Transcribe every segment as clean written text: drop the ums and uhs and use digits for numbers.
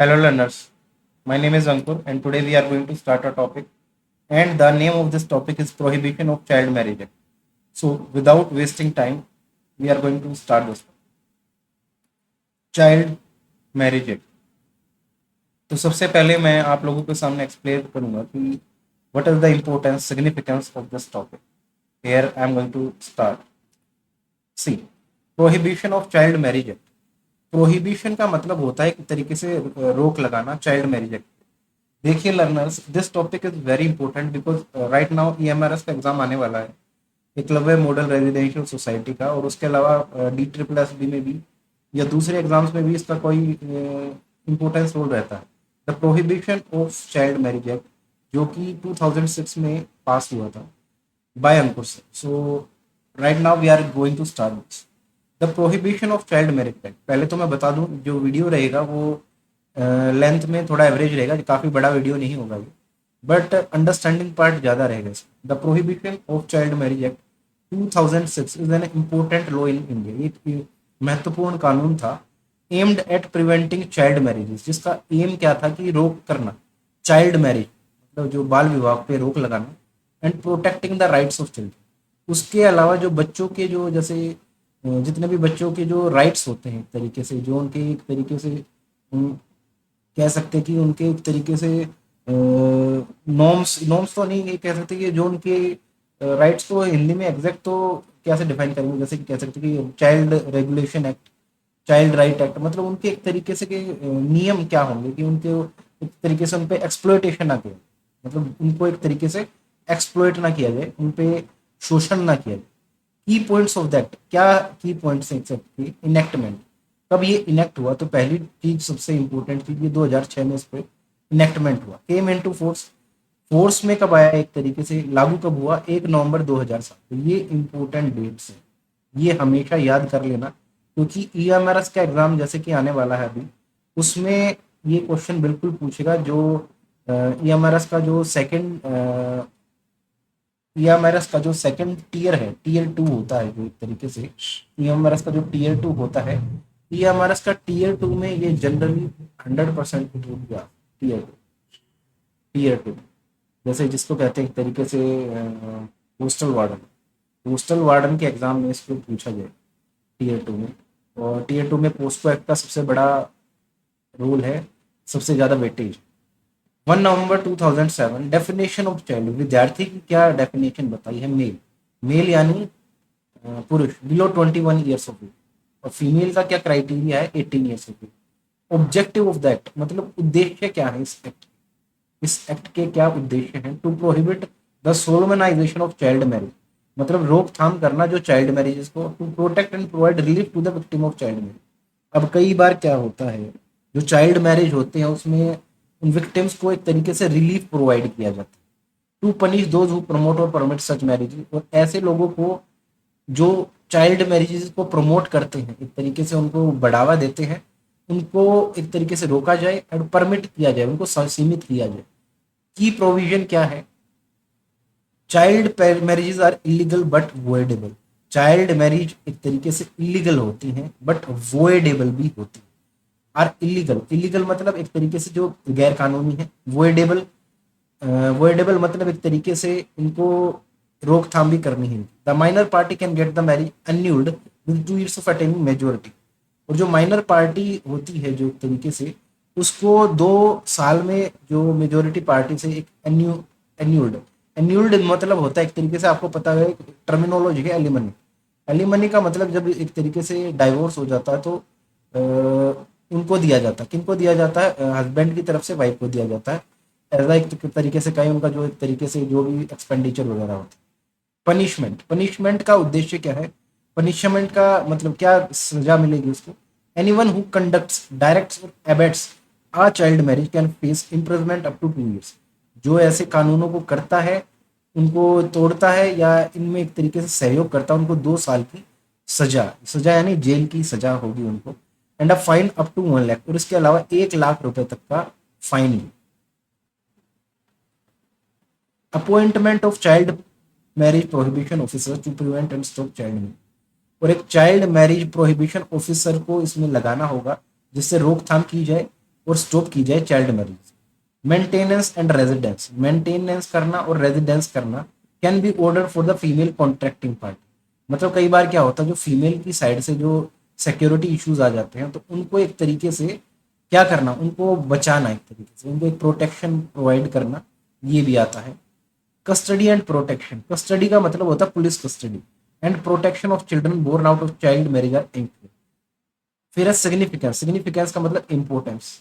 Hello learners, my name is Ankur and today we are going to start a topic and the name of this topic is Prohibition of Child Marriage Act. So without wasting time, we are going to start this Child Marriage Act. तो सबसे पहले मैं आप लोगों के सामने explain करूंगा कि what is the importance significance of this topic. Here I am going to start. See prohibition of child marriage act. Prohibition का मतलब होता है एक तरीके से रोक लगाना चाइल्ड मैरिज एक्ट. देखिए learners, this topic is very important because right now EMRS का एग्जाम आने वाला है एकलव्य मॉडल रेजिडेंशियल सोसाइटी का, और उसके अलावा डी ट्रिपल एस बी में भी या दूसरे एग्जाम्स में भी इसका कोई इम्पोर्टेंस रोल रहता है. The prohibition of child marriage act जो कि 2006 में पास हुआ था बाय अंकुर से. So right now we are going to start this. The prohibition of child marriage act. पहले तो मैं बता दूं जो वीडियो रहेगा वो लेंथ में थोड़ा एवरेज रहेगा, काफ़ी बड़ा वीडियो नहीं होगा ये, बट अंडरस्टैंडिंग पार्ट ज़्यादा रहेगा इसमें. The prohibition of child marriage act 2006 is an important law in India. एक महत्वपूर्ण कानून था aimed at preventing child marriages, जिसका एम क्या था कि रोक करना चाइल्ड मैरिज, मतलब जो बाल विवाह पे रोक लगाना, and protecting the rights of children. उसके अलावा जो बच्चों के जो जैसे जितने भी बच्चों के जो राइट्स होते हैं एक तरीके से, जो उनके एक तरीके से कह सकते हैं कि उनके एक तरीके से नॉर्म्स नॉर्म्स तो नहीं ये कह सकते कि जो उनके राइट्स तो हिंदी में एग्जैक्ट तो कैसे डिफाइन करेंगे, जैसे कि कह सकते हैं कि child regulation act, child right act, मतलब उनके एक तरीके से के नियम क्या होंगे कि उनके एक तरीके से उन पे एक्सप्लॉयटेशन ना किया, मतलब उनको एक तरीके से एक्सप्लॉयट ना किया जाए, उन पे शोषण ना किया जाए. की पॉइंट्स ऑफ दैट, क्या की पॉइंट्स हैं एक्सेप्ट की इनेक्टमेंट. कब ये इनेक्ट हुआ, तो पहली चीज सबसे इंपॉर्टेंट चीज ये 2006 में इस पे इनेक्टमेंट हुआ. Came into force. फोर्स में कब आया, एक तरीके से लागू कब हुआ, 1 नवंबर 2007. तो ये इंपॉर्टेंट डेट्स हैं, ये हमेशा याद कर लेना, क्योंकि ईएमआरएस का एग्जाम जैसे कि आने वाला है अभी, उसमें ये क्वेश्चन बिल्कुल पूछेगा. जो ईएमआरएस का जो सेकंड ईएमआरएस का जो सेकंड टीयर है, टीयर 2 होता है, जो एक तरीके से ईएमआरएस का जो टीयर 2 होता है, ईएमआरएस का टीयर 2 में ये जनरली 100% टूट गया. टीयर 2 जैसे जिसको कहते हैं एक तरीके से पोस्टल वार्डन. पोस्टल वार्डन के एग्जाम में इसको पूछा जाए टीयर 2 में. और टीयर 2 में पोस्को एक्ट का सबसे बड़ा रोल है, सबसे ज़्यादा weightage. 1 November 2007 definition of child. विद्यार्थी की क्या डेफिनेशन बताई है, मेल. मेल यानी पुरुष बिलो 21 ईयर्स ऑफ एज, और फीमेल का क्या क्राइटेरिया है, 18 years of age. Objective of that, मतलब उद्देश्य क्या है इस एक्ट, इस एक्ट के क्या उद्देश्य हैं. To prohibit the solemnization of child marriage, मतलब रोकथाम करना जो चाइल्ड मैरिजेस को. To protect and provide relief to the victim of child marriage. अब कई बार क्या होता है, जो चाइल्ड मैरिज होते हैं उसमें उन विक्टिम्स को एक तरीके से रिलीफ प्रोवाइड किया जाता है. To punish those who promote or permit such marriage, और ऐसे लोगों को जो चाइल्ड मैरिजेस को प्रमोट करते हैं, एक तरीके से उनको बढ़ावा देते हैं, उनको एक तरीके से रोका जाए और परमिट किया जाए, उनको सीमित किया जाए. की प्रोविजन क्या है, child marriages are illegal but voidable. Child marriage एक तरीके से इलीगल होती हैं बट वोएडेबल भी होती हैं. आर इलीगल, इलीगल मतलब एक तरीके से जो गैर कानूनी है. वोएडेबल, वोएडेबल मतलब एक तरीके से इनको रोकथाम भी करनी है. The minor party can get the marriage annulled with 2 years of attaining majority. और जो माइनर पार्टी होती है जो एक तरीके से, उसको 2 साल में जो मेजोरिटी पार्टी से एक एन्यूल्ड. एन्यूल्ड मतलब होता है एक तरीके से, आपको पता है टर्मिनोलॉजी है एलिमनी. एलिमनी का मतलब जब एक तरीके से डाइवोर्स हो जाता है तो उनको दिया जाता है. किनको दिया जाता है, हस्बैंड की तरफ से वाइफ को दिया जाता है. ऐसा एक तरीके से कहीं उनका जो एक तरीके से जो भी एक्सपेंडिचर वगैरह होता है. पनिशमेंट, पनिशमेंट का उद्देश्य क्या है, पनिशमेंट का मतलब क्या सजा मिलेगी उसको. Anyone who conducts directs or abets a child marriage can face imprisonment up to 2 years. जो ऐसे कानूनों को करता है, उनको तोड़ता है या इनमें एक तरीके से सहयोग करता है, उनको 2 साल की सजा, सजा यानी जेल की सजा होगी उनको. And a fine up to 1 lakh, और इसके अलावा 1 लाख रुपए तक का फाइन भी. Appointment of child marriage prohibition officer to prevent and stop child marriage. और एक चाइल्ड मैरिज प्रोहिबिशन ऑफिसर को इसमें लगाना होगा जिससे रोकथाम की जाए और स्टॉप की जाए child marriage. Maintenance and residence, maintenance करना और रेजिडेंस करना can be order for the female contracting party. मतलब कई बार क्या होता है, जो फीमेल की साइड से जो सिक्योरिटी इश्यूज आ जाते हैं, तो उनको एक तरीके से क्या करना, उनको बचाना, एक तरीके से उनको एक प्रोटेक्शन प्रोवाइड करना, ये भी आता है। कस्टडी एंड प्रोटेक्शन, कस्टडी का मतलब होता है police custody, and protection of children born out of child marriage are included. फिर है सिग्निफिकेंस, सिग्निफिकेंस का मतलब इंपोर्टेंस,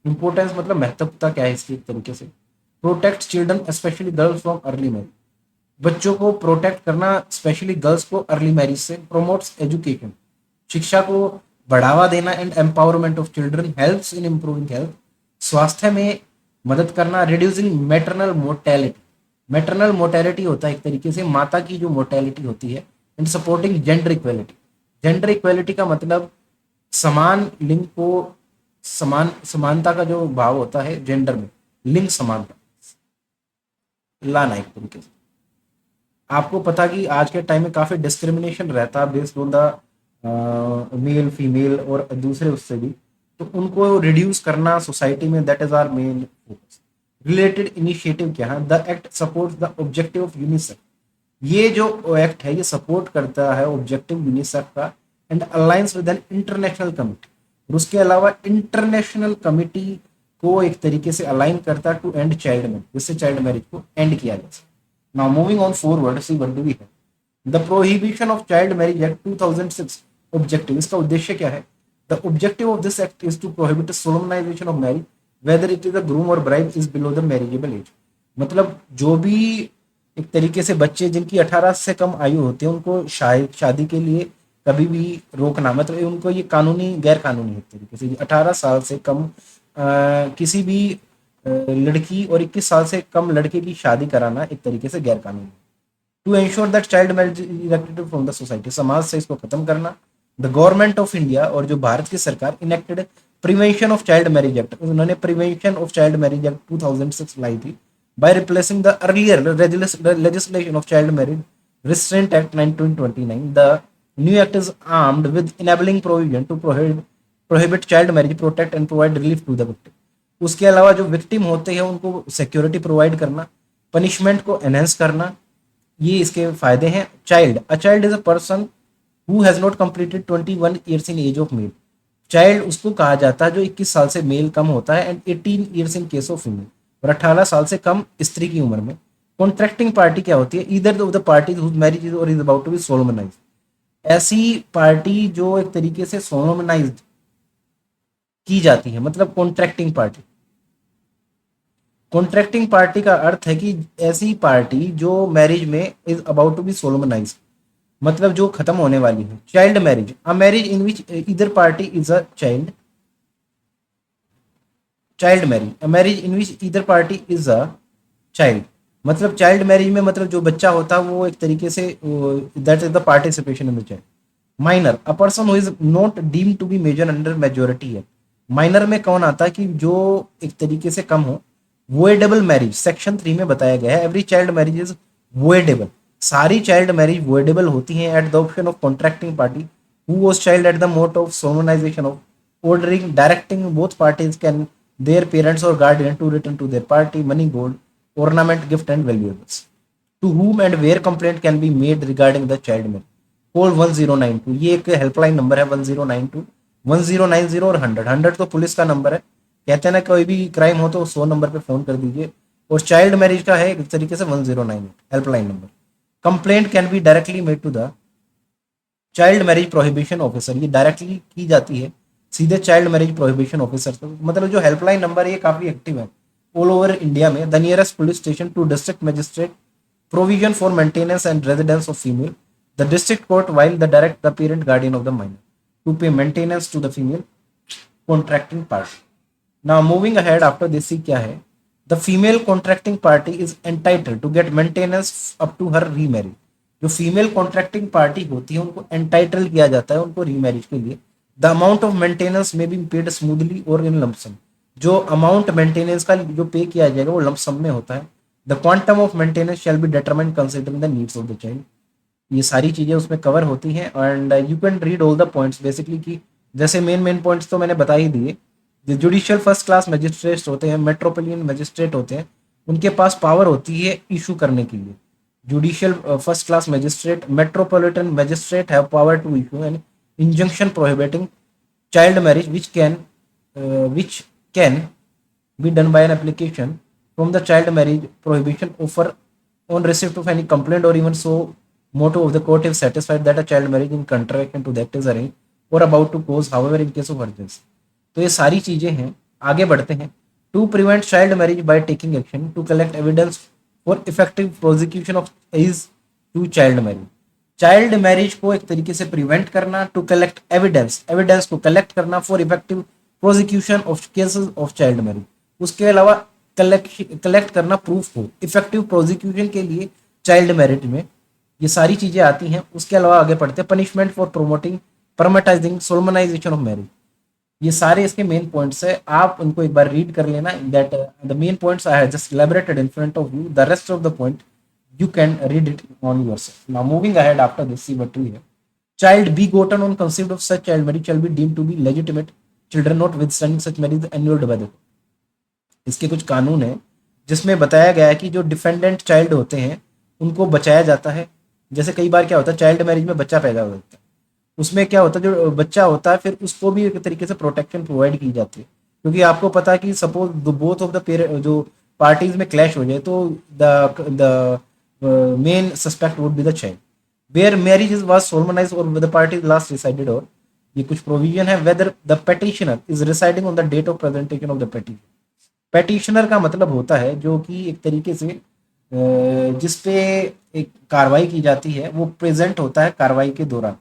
इंपोर्टेंस मतलब महत्वता क्या है इसकी, एक तरीके से protect children specially girls from early marriage, बच्चों को प्रोटेक्ट करना, स्पेशली गर्ल्स को अर्ली मैरिज से। प्रोमोट्स एजुकेशन, शिक्षा को बढ़ावा देना, and empowerment of children, helps in improving health, स्वास्थ्य में मदद करना, reducing maternal mortality, maternal mortality होता है एक तरीके से माता की जो मोर्टेलिटी होती है, and supporting gender equality, gender equality का मतलब समान लिंग को, समानता का जो भाव होता है जेंडर में, लिंग समानता लाना एक तरीके से। आपको पता कि आज के टाइम में काफी डिस्क्रिमिनेशन रहता है based on the male female और दूसरे उससे भी, तो उनको रिड्यूस करना सोसाइटी में, that is our main focus. Related initiative क्या है, the act supports the objective of UNICEF, ये जो एक्ट है ये सपोर्ट करता है ऑब्जेक्टिव यूनिसेफ का, and alliance with an international committee, और उसके अलावा इंटरनेशनल कमिटी को एक तरीके से अलाइन करता है टू एंड चाइल्ड मैरिज, जिससे चाइल्ड मैरिज को एंड किया जा सके। Now moving on forward, see what do we have, the prohibition of child marriage act 2006 objective, इसका उद्देश्य क्या है, the objective of this act is to prohibit solemnization of marriage whether it is a groom or bride is below the marriageable age. मतलब जो भी एक तरीके से बच्चे जिनकी 18 से कम आयु होती है उनको शादी के लिए कभी भी रोकना, मतलब उनको ये कानूनी गैर कानूनी है एक तरीके से। 18 साल से कम किसी भी लड़की और 21 साल से कम लड़के की शादी कराना एक तरीके से गैर कानूनी। To ensure that child marriage is erected from the society, समाज से इसको खत्म करना। द गवर्नमेंट ऑफ इंडिया, और जो भारत की सरकार, enacted prevention of child marriage act, उन्होंने prevention of child marriage act 2006 लाई थी by replacing the earlier legislation of child marriage restraint act 1929. The new act is armed with enabling provision to prohibit child marriage, protect and provide relief to the victim. उसके अलावा जो victim होते हैं उनको security provide करना, punishment को enhance करना, ये इसके फायदे हैं। Child, a child is a person who has not completed 21 years in age of male, child उसको कहा जाता है जो 21 साल से मेल कम होता है, and 18 years in case of female, और 18 साल से कम स्त्री की उम्र में। कॉन्ट्रैक्टिंग पार्टी क्या होती है, either of the party whose marriage is or is about to be solemnised, ऐसी पार्टी जो एक तरीके से सोलमनाइज्ड की जाती है, मतलब कॉन्ट्रैक्टिंग पार्टी। कॉन्ट्रैक्टिंग पार्टी का अर्थ है कि ऐसी पार्टी जो मैरिज में इज अबाउट टू बी सोलमनाइज्ड, मतलब जो खत्म होने वाली है। Child marriage, a marriage in which either party is a child marriage, a marriage in which either party is a child, मतलब चाइल्ड मैरिज में मतलब जो बच्चा होता है वो एक तरीके से that is the participation in the child. Minor, a person who is not deemed to be major under majority है। माइनर में कौन आता है कि जो एक तरीके से कम हो। वोएडेबल मैरिज, सेक्शन 3 में बताया गया है, every child marriage is voidable, सारी चाइल्ड मैरिज वोएडेबल होती हैं at the option of contracting party who was child at the mode of solemnization of ordering, directing both parties can their parents or guardian to return to their party money, gold, ornament, gift and valuables. To whom and where complaint can be made regarding the child marriage? Call 1092, ये एक helpline number है 1092, 1090 और 100। 100 तो police का number है, कहते हैं ना कोई भी क्राइम हो तो 100 नंबर पे फोन कर दीजिए, और चाइल्ड मैरिज का है एक तरीके से 1098 helpline number. Complaint can be directly made to the child marriage prohibition officer, ये डायरेक्टली की जाती है सीधे चाइल्ड मैरिज प्रोहिबिशन ऑफिसर से। मतलब जो हेल्पलाइन नंबर है ये काफी एक्टिव है ऑल ओवर इंडिया में। The nearest police station to district magistrate, provision for maintenance and residence of female, the district court while the direct the parent guardian of the minor to pay maintenance to the female contracting party. Now moving ahead after this, क्या है, the female contracting party is entitled to get maintenance up to her remarriage. जो female contracting party होती है उनको entitle किया जाता है उनको रीमैरिज के लिए। द अमाउंट ऑफ मेंटेनेंस में बी पेड स्मूथली और इन लमसम, जो अमाउंट मेंटेनेंस का जो पे किया जाएगा वो लमसम में होता है। The quantum of maintenance shall be determined considering the needs of the child. ये सारी चीजें उसमें कवर होती हैं, and you can read all the points basically, कि जैसे मेन मेन पॉइंट्स तो मैंने बता ही दिए, जो जुडिशियल फर्स्ट क्लास मजिस्ट्रेट होते हैं, मेट्रोपोलियन मजिस्ट्रेट होते हैं, उनके पास पावर होती है इशू करने के लिए। Judicial first class magistrate, metropolitan magistrate have power to issue an injunction prohibiting child marriage which can be done by an application from the child marriage prohibition offer on receipt of any complaint or even so motto of the court if satisfied that a child marriage in contravention to the act is arranged or about to cause however in case of urgency। तो ये सारी चीजें हैं। आगे बढ़ते हैं। To prevent child marriage by taking action to collect evidence for effective prosecution of as to child marriage. Child marriage को एक तरीके से प्रिवेंट करना, टू कलेक्ट एविडेंस, एविडेंस को कलेक्ट करना for effective prosecution of cases of child marriage. उसके अलावा collect करना प्रूफ को इफेक्टिव प्रोसिक्यूशन के लिए चाइल्ड मैरिज में, ये सारी चीजें आती हैं। उसके अलावा आगे पढ़ते हैं punishment for promoting permitting solemnization of marriage. ये सारे इसके मेन पॉइंट्स है, आप उनको एक बार रीड कर लेना। That the main points I have just elaborated in front of you, the rest of the point you can read it on yourself. Now moving ahead after this, see what we have. Child begotten on conceived of such child marriage shall be deemed to be legitimate children notwithstanding such marriage annulled by the court. इसके कुछ कानून है जिसमें बताया गया है कि जो डिफेंडेंट चाइल्ड होते हैं उनको बचाया जाता है। जैसे कई बार क्या होता है, चाइल्ड मैरिज में बच्चा पैदा हो जाता है, उसमें क्या होता है, जो बच्चा होता है फिर उसको भी एक तरीके से प्रोटेक्शन प्रोवाइड की जाती है। क्योंकि आपको पता है कि suppose both of the parent जो पार्टीज में क्लैश हो जाए तो the main suspect would be the child. Where marriage is was solemnized or the party last decided, और ये कुछ प्रोविजन है whether the petitioner is residing on the date of presentation of the petition. Petitioner का मतलब होता है जो कि एक तरीके से जिसपे एक कार्रवाई की जाती है वो प्रेजेंट होता है कार्रवाई के दौरान।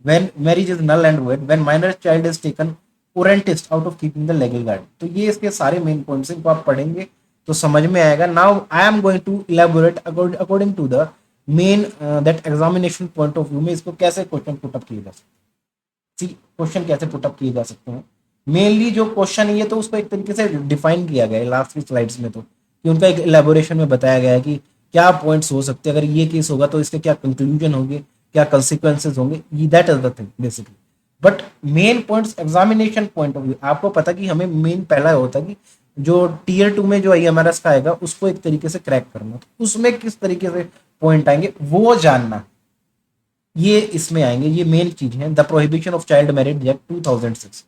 When marriage is null and void, when minor child is taken or enticed out of keeping the legal guard. तो ये इसके सारे मेन पॉइंट्स हैं, इनको आप पढ़ेंगे तो समझ में आएगा। Now I am going to elaborate according to the main that examination point of view में इसको कैसे क्वेश्चन पुटअप किए जा सकते हैं। क्वेश्चन कैसे पुटअप किए जा सकते हैं, मेनली जो क्वेश्चन है ये तो उसको एक तरीके से डिफाइन किया गया है लास्ट की स्लाइड्स में, तो कि उनका एक इलेबोरेशन में बताया गया है कि क्या पॉइंट्स हो सकते हैं, अगर ये केस होगा तो इसके क्या कंक्लूजन होंगे, क्या कंसिक्वेंसेज होंगे, that is the thing basically. But main points examination point of view, आपको पता कि हमें मेन पहला होता है कि जो टीयर 2 में जो IMRS का आएगा उसको एक तरीके से क्रैक करना, तो उसमें किस तरीके से पॉइंट आएंगे वो जानना, ये इसमें आएंगे। ये मेन चीज है। The prohibition of child marriage act 2006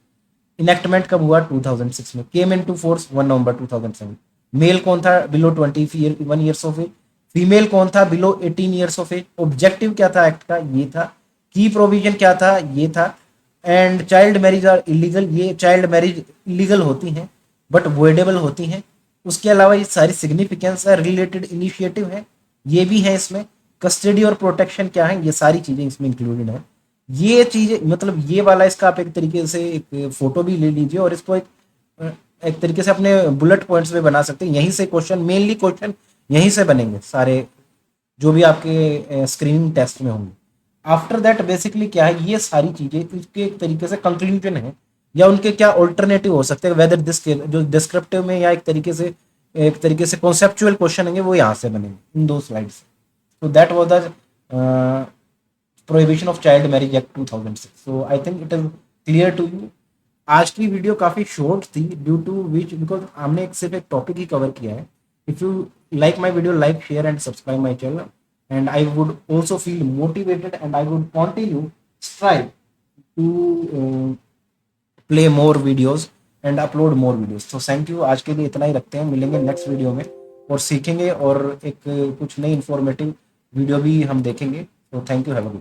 enactment कब हुआ, 2006 में। Came into force 1 November 2007। Male कौन था, below 21 years of age. Female कौन था, below 18 years of age. Objective क्या था एक्ट का, ये था। की प्रोविजन क्या था, ये था। And child marriage are illegal, ये चाइल्ड मैरिज इलीगल होती हैं बट वॉइडेबल होती हैं। उसके अलावा ये सारी सिग्निफिकेंस है, रिलेटेड इनिशिएटिव है, ये भी है इसमें। कस्टडी और प्रोटेक्शन क्या है, ये सारी चीजें इसमें इंक्लूडेड है। ये चीजें मतलब ये वाला इसका आप एक तरीके से एक फोटो भी ले लीजिए और इसको एक तरीके से अपने बुलेट पॉइंट्स में बना सकते हैं। यहीं से क्वेश्चन, मेनली क्वेश्चन यहीं से बनेंगे सारे जो भी आपके स्क्रीनिंग टेस्ट में होंगे। आफ्टर दैट बेसिकली क्या है, ये सारी चीजें इसके एक तरीके से कंक्लूजन है या उनके क्या ऑल्टरनेटिव हो सकते हैं, वेदर दिस के जो डिस्क्रिप्टिव में या एक तरीके से कॉन्सेप्चुअल क्वेश्चन होंगे वो यहाँ से बनेंगे इन दो स्लाइड से। तो that was the prohibition of child marriage act 2006। So I think it is clear to you. आज की वीडियो काफी शॉर्ट थी ड्यू टू विच बिकॉज हमने सिर्फ एक टॉपिक ही कवर किया है। If you like my video, like, share and subscribe my channel, and I would also feel motivated and I would continue strive to play more videos and upload more videos. So thank you, आज के लिए इतना ही रखते हैं, मिलेंगे next video में और सीखेंगे और एक कुछ नई इंफॉर्मेटिव वीडियो भी हम देखेंगे। तो thank you, have a good.